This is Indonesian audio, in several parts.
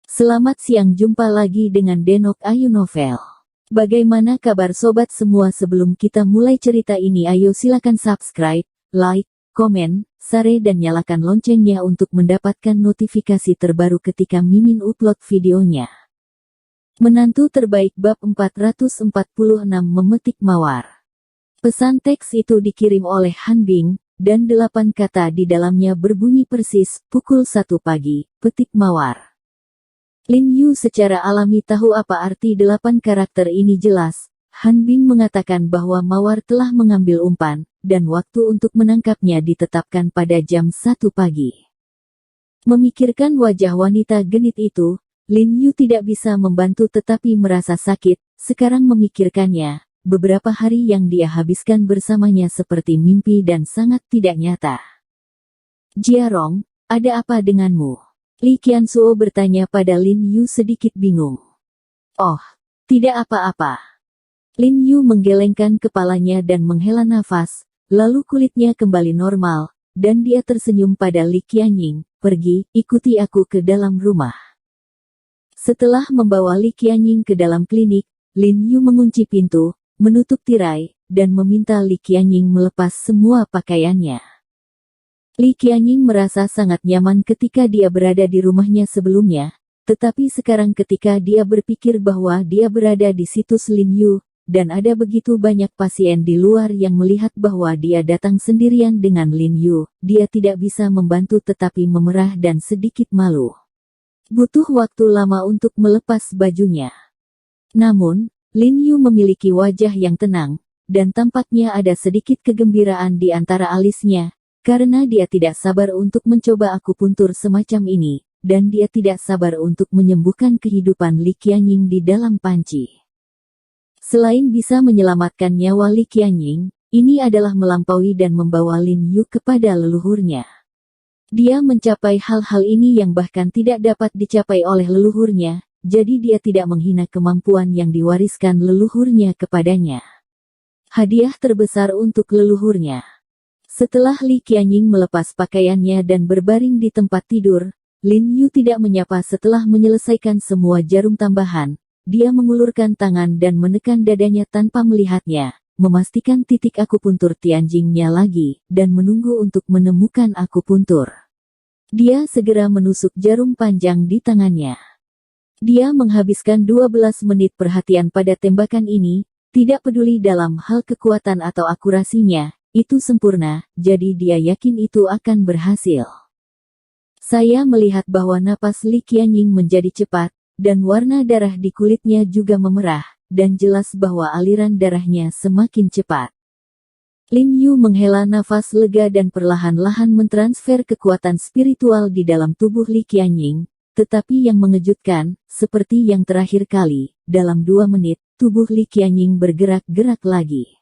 Selamat siang, jumpa lagi dengan Denok Ayu Novel. Bagaimana kabar sobat semua? Sebelum kita mulai cerita ini, ayo silakan subscribe, like, komen, share dan nyalakan loncengnya untuk mendapatkan notifikasi terbaru ketika Mimin upload videonya. Menantu terbaik bab 446 memetik mawar. Pesan teks itu dikirim oleh Han Bing, dan 8 kata di dalamnya berbunyi persis, pukul 1 pagi, petik mawar. Lin Yu secara alami tahu apa arti 8 karakter ini jelas. Han Bing mengatakan bahwa mawar telah mengambil umpan, dan waktu untuk menangkapnya ditetapkan pada jam 1 pagi. Memikirkan wajah wanita genit itu, Lin Yu tidak bisa membantu tetapi merasa sakit. Sekarang memikirkannya, beberapa hari yang dia habiskan bersamanya seperti mimpi dan sangat tidak nyata. Jiarong, ada apa denganmu? Li Qianzuo bertanya pada Lin Yu sedikit bingung. Oh, tidak apa-apa. Lin Yu menggelengkan kepalanya dan menghela nafas, lalu kulitnya kembali normal, dan dia tersenyum pada Li Qianying. Pergi, ikuti aku ke dalam rumah. Setelah membawa Li Qianying ke dalam klinik, Lin Yu mengunci pintu, menutup tirai, dan meminta Li Qianying melepas semua pakaiannya. Li Qianying merasa sangat nyaman ketika dia berada di rumahnya sebelumnya, tetapi sekarang ketika dia berpikir bahwa dia berada di situs Lin Yu, dan ada begitu banyak pasien di luar yang melihat bahwa dia datang sendirian dengan Lin Yu, dia tidak bisa membantu tetapi memerah dan sedikit malu. Butuh waktu lama untuk melepas bajunya. Namun, Lin Yu memiliki wajah yang tenang, dan tampaknya ada sedikit kegembiraan di antara alisnya, karena dia tidak sabar untuk mencoba akupuntur semacam ini, dan dia tidak sabar untuk menyembuhkan kehidupan Li Qianying di dalam panci. Selain bisa menyelamatkan nyawa Li Qianying, ini adalah melampaui dan membawa Lin Yu kepada leluhurnya. Dia mencapai hal-hal ini yang bahkan tidak dapat dicapai oleh leluhurnya, jadi dia tidak menghina kemampuan yang diwariskan leluhurnya kepadanya. Hadiah terbesar untuk leluhurnya. Setelah Li Qianying melepas pakaiannya dan berbaring di tempat tidur, Lin Yu tidak menyapa setelah menyelesaikan semua jarum tambahan. Dia mengulurkan tangan dan menekan dadanya tanpa melihatnya, memastikan titik akupuntur Tianjingnya lagi, dan menunggu untuk menemukan akupuntur. Dia segera menusuk jarum panjang di tangannya. Dia menghabiskan 12 menit perhatian pada tembakan ini, tidak peduli dalam hal kekuatan atau akurasinya. Itu sempurna, jadi dia yakin itu akan berhasil. Saya melihat bahwa napas Li Qianying menjadi cepat, dan warna darah di kulitnya juga memerah, dan jelas bahwa aliran darahnya semakin cepat. Lin Yu menghela nafas lega dan perlahan-lahan mentransfer kekuatan spiritual di dalam tubuh Li Qianying, tetapi yang mengejutkan, seperti yang terakhir kali, dalam 2 menit, tubuh Li Qianying bergerak-gerak lagi.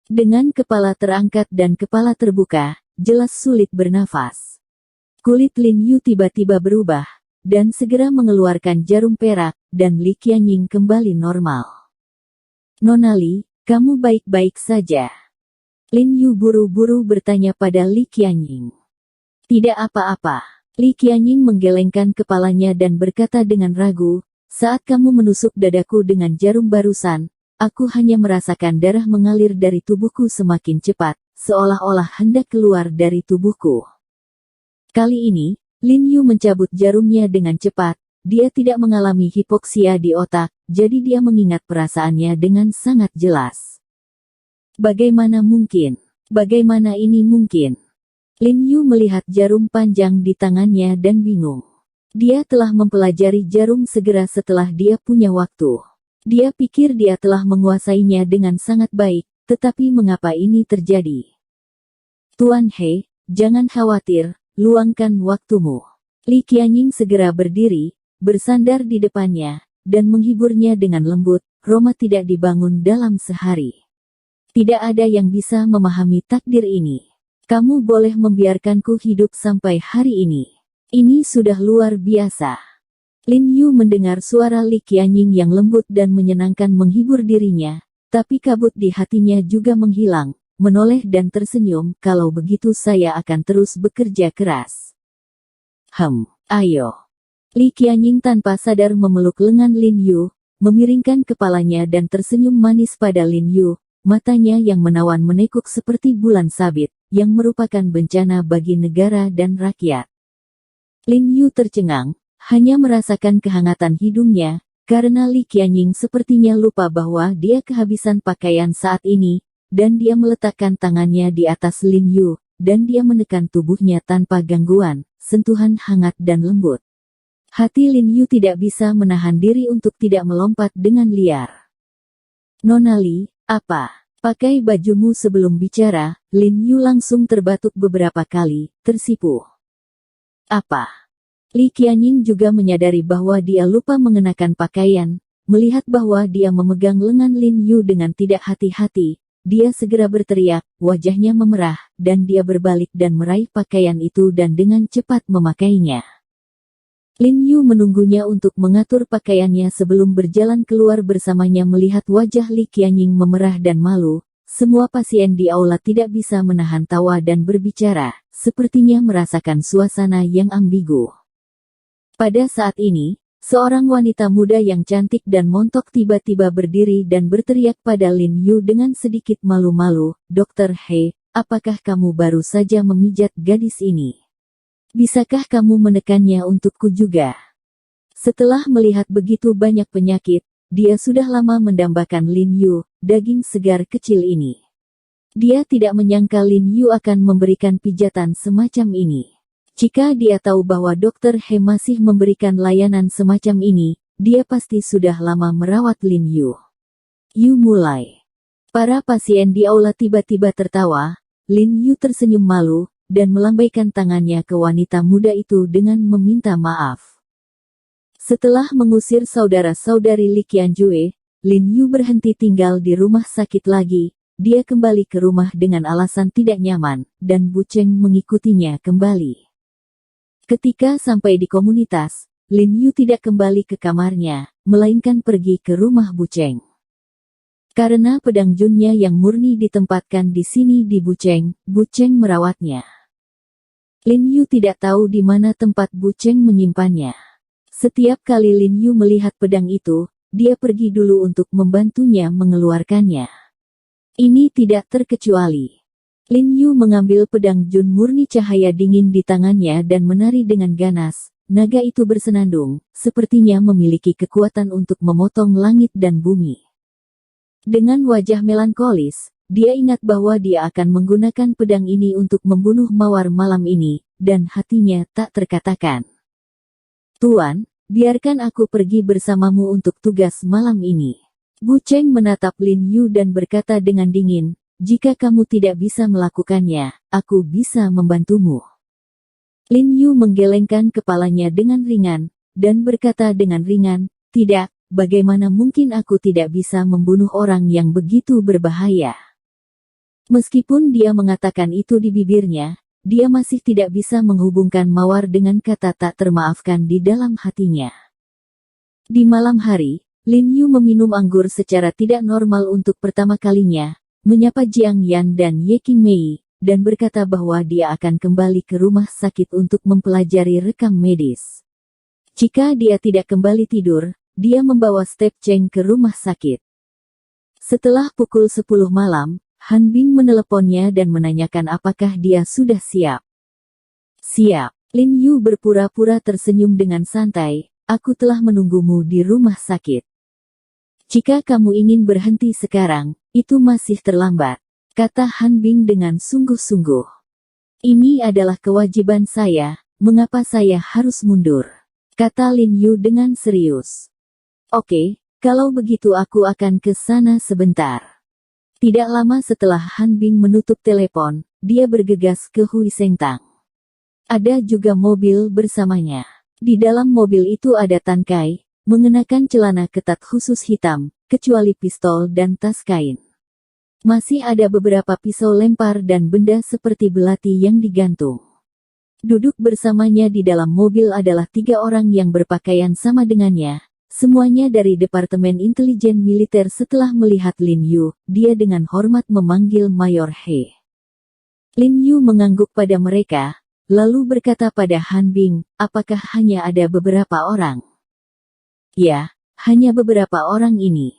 Dengan kepala terangkat dan kepala terbuka, jelas sulit bernafas. Kulit Lin Yu tiba-tiba berubah, dan segera mengeluarkan jarum perak, dan Li Qianying kembali normal. Nona Li, kamu baik-baik saja? Lin Yu buru-buru bertanya pada Li Qianying. Tidak apa-apa. Li Qianying menggelengkan kepalanya dan berkata dengan ragu, saat kamu menusuk dadaku dengan jarum barusan, aku hanya merasakan darah mengalir dari tubuhku semakin cepat, seolah-olah hendak keluar dari tubuhku. Kali ini, Lin Yu mencabut jarumnya dengan cepat. Dia tidak mengalami hipoksia di otak, jadi dia mengingat perasaannya dengan sangat jelas. Bagaimana mungkin? Bagaimana ini mungkin? Lin Yu melihat jarum panjang di tangannya dan bingung. Dia telah mempelajari jarum segera setelah dia punya waktu. Dia pikir dia telah menguasainya dengan sangat baik, tetapi mengapa ini terjadi? Tuan He, jangan khawatir, luangkan waktumu. Li Qianying segera berdiri, bersandar di depannya, dan menghiburnya dengan lembut. Roma tidak dibangun dalam sehari. Tidak ada yang bisa memahami takdir ini. Kamu boleh membiarkanku hidup sampai hari ini. Ini sudah luar biasa. Lin Yu mendengar suara Li Qianying yang lembut dan menyenangkan menghibur dirinya, tapi kabut di hatinya juga menghilang, menoleh dan tersenyum, kalau begitu saya akan terus bekerja keras. Ayo. Li Qianying tanpa sadar memeluk lengan Lin Yu, memiringkan kepalanya dan tersenyum manis pada Lin Yu, matanya yang menawan menekuk seperti bulan sabit, yang merupakan bencana bagi negara dan rakyat. Lin Yu tercengang, hanya merasakan kehangatan hidungnya, karena Li Qianying sepertinya lupa bahwa dia kehabisan pakaian saat ini, dan dia meletakkan tangannya di atas Lin Yu, dan dia menekan tubuhnya tanpa gangguan, sentuhan hangat dan lembut. Hati Lin Yu tidak bisa menahan diri untuk tidak melompat dengan liar. "Nona Li, apa? Pakai bajumu sebelum bicara." Lin Yu langsung terbatuk beberapa kali, tersipu. "Apa?" Li Qianying juga menyadari bahwa dia lupa mengenakan pakaian, melihat bahwa dia memegang lengan Lin Yu dengan tidak hati-hati. Dia segera berteriak, wajahnya memerah, dan dia berbalik dan meraih pakaian itu dan dengan cepat memakainya. Lin Yu menunggunya untuk mengatur pakaiannya sebelum berjalan keluar bersamanya. Melihat wajah Li Qianying memerah dan malu, semua pasien di aula tidak bisa menahan tawa dan berbicara, sepertinya merasakan suasana yang ambigu. Pada saat ini, seorang wanita muda yang cantik dan montok tiba-tiba berdiri dan berteriak pada Lin Yu dengan sedikit malu-malu, "Dokter He, apakah kamu baru saja memijat gadis ini? Bisakah kamu menekannya untukku juga?" Setelah melihat begitu banyak penyakit, dia sudah lama mendambakan Lin Yu, daging segar kecil ini. Dia tidak menyangka Lin Yu akan memberikan pijatan semacam ini. Jika dia tahu bahwa Dokter He masih memberikan layanan semacam ini, dia pasti sudah lama merawat Lin Yu. "Yu mulai." Para pasien di aula tiba-tiba tertawa. Lin Yu tersenyum malu, dan melambaikan tangannya ke wanita muda itu dengan meminta maaf. Setelah mengusir saudara-saudari Li Qianjue, Lin Yu berhenti tinggal di rumah sakit lagi. Dia kembali ke rumah dengan alasan tidak nyaman, dan Bu Cheng mengikutinya kembali. Ketika sampai di komunitas, Lin Yu tidak kembali ke kamarnya, melainkan pergi ke rumah Bu Cheng. Karena pedang Junnya yang murni ditempatkan di sini di Bu Cheng merawatnya. Lin Yu tidak tahu di mana tempat Bu Cheng menyimpannya. Setiap kali Lin Yu melihat pedang itu, dia pergi dulu untuk membantunya mengeluarkannya. Ini tidak terkecuali. Lin Yu mengambil pedang Jun murni cahaya dingin di tangannya dan menari dengan ganas. Naga itu bersenandung, sepertinya memiliki kekuatan untuk memotong langit dan bumi. Dengan wajah melankolis, dia ingat bahwa dia akan menggunakan pedang ini untuk membunuh mawar malam ini, dan hatinya tak terkatakan. "Tuan, biarkan aku pergi bersamamu untuk tugas malam ini." Bu Cheng menatap Lin Yu dan berkata dengan dingin, "Jika kamu tidak bisa melakukannya, aku bisa membantumu." Lin Yu menggelengkan kepalanya dengan ringan, dan berkata dengan ringan, "Tidak, bagaimana mungkin aku tidak bisa membunuh orang yang begitu berbahaya?" Meskipun dia mengatakan itu di bibirnya, dia masih tidak bisa menghubungkan mawar dengan kata tak termaafkan di dalam hatinya. Di malam hari, Lin Yu meminum anggur secara tidak normal untuk pertama kalinya, menyapa Jiang Yan dan Ye Qingmei, dan berkata bahwa dia akan kembali ke rumah sakit untuk mempelajari rekam medis. Jika dia tidak kembali tidur, dia membawa Step Cheng ke rumah sakit. Setelah pukul 10 malam, Han Bing meneleponnya dan menanyakan apakah dia sudah siap. "Siap." Lin Yu berpura-pura tersenyum dengan santai, "Aku telah menunggumu di rumah sakit. Jika kamu ingin berhenti sekarang, itu masih terlambat," kata Han Bing dengan sungguh-sungguh. "Ini adalah kewajiban saya, mengapa saya harus mundur?" kata Lin Yu dengan serius. "Oke, kalau begitu aku akan ke sana sebentar." Tidak lama setelah Han Bing menutup telepon, dia bergegas ke Hui Sengtang. Ada juga mobil bersamanya. Di dalam mobil itu ada Tan Kai, mengenakan celana ketat khusus hitam, kecuali pistol dan tas kain. Masih ada beberapa pisau lempar dan benda seperti belati yang digantung. Duduk bersamanya di dalam mobil adalah 3 orang yang berpakaian sama dengannya. Semuanya dari Departemen Intelijen Militer. Setelah melihat Lin Yu, dia dengan hormat memanggil Mayor He. Lin Yu mengangguk pada mereka, lalu berkata pada Han Bing, apakah hanya ada beberapa orang? Ya, hanya beberapa orang ini.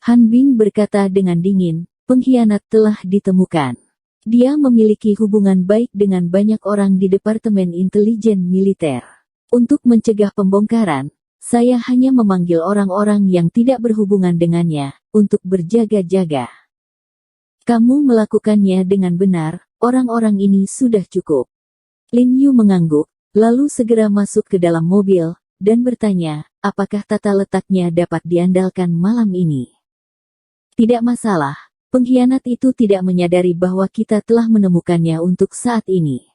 Han Bing berkata dengan dingin, pengkhianat telah ditemukan. Dia memiliki hubungan baik dengan banyak orang di Departemen Intelijen Militer. Untuk mencegah pembongkaran, saya hanya memanggil orang-orang yang tidak berhubungan dengannya, untuk berjaga-jaga. Kamu melakukannya dengan benar, orang-orang ini sudah cukup. Lin Yu mengangguk, lalu segera masuk ke dalam mobil, dan bertanya, apakah tata letaknya dapat diandalkan malam ini? Tidak masalah, pengkhianat itu tidak menyadari bahwa kita telah menemukannya untuk saat ini.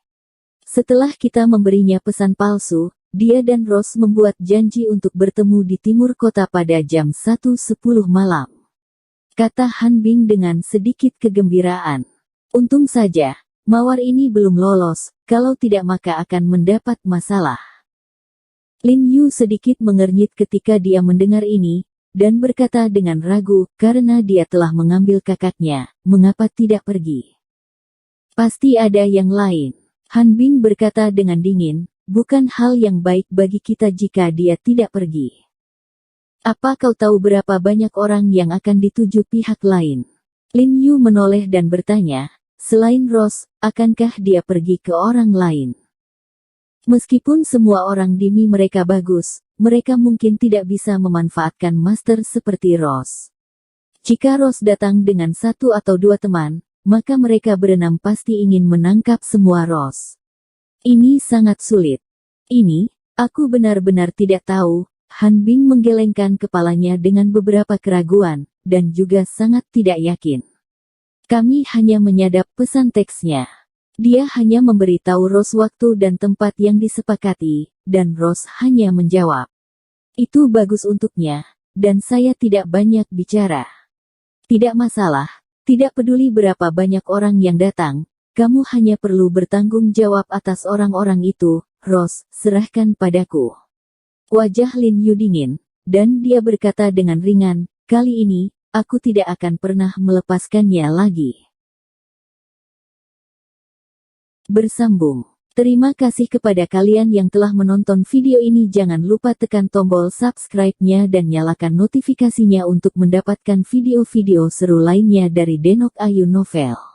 Setelah kita memberinya pesan palsu, dia dan Ross membuat janji untuk bertemu di timur kota pada jam 1:10 malam. Kata Han Bing dengan sedikit kegembiraan. Untung saja, mawar ini belum lolos, kalau tidak maka akan mendapat masalah. Lin Yu sedikit mengernyit ketika dia mendengar ini, dan berkata dengan ragu, karena dia telah mengambil kakaknya, mengapa tidak pergi? Pasti ada yang lain. Han Bing berkata dengan dingin, bukan hal yang baik bagi kita jika dia tidak pergi. Apa kau tahu berapa banyak orang yang akan dituju pihak lain? Lin Yu menoleh dan bertanya, selain Ross, akankah dia pergi ke orang lain? Meskipun semua orang di Mi mereka bagus, mereka mungkin tidak bisa memanfaatkan master seperti Ross. Jika Ross datang dengan 1 atau 2 teman, maka mereka berenam pasti ingin menangkap semua Ross. Ini sangat sulit. Ini, aku benar-benar tidak tahu. Han Bing menggelengkan kepalanya dengan beberapa keraguan, dan juga sangat tidak yakin. Kami hanya menyadap pesan teksnya. Dia hanya memberitahu Ross waktu dan tempat yang disepakati, dan Ross hanya menjawab. Itu bagus untuknya, dan saya tidak banyak bicara. Tidak masalah, tidak peduli berapa banyak orang yang datang, kamu hanya perlu bertanggung jawab atas orang-orang itu, Ross, serahkan padaku. Wajah Lin Yu dingin, dan dia berkata dengan ringan, kali ini, aku tidak akan pernah melepaskannya lagi. Bersambung. Terima kasih kepada kalian yang telah menonton video ini. Jangan lupa tekan tombol subscribe-nya dan nyalakan notifikasinya untuk mendapatkan video-video seru lainnya dari Denok Ayu Novel.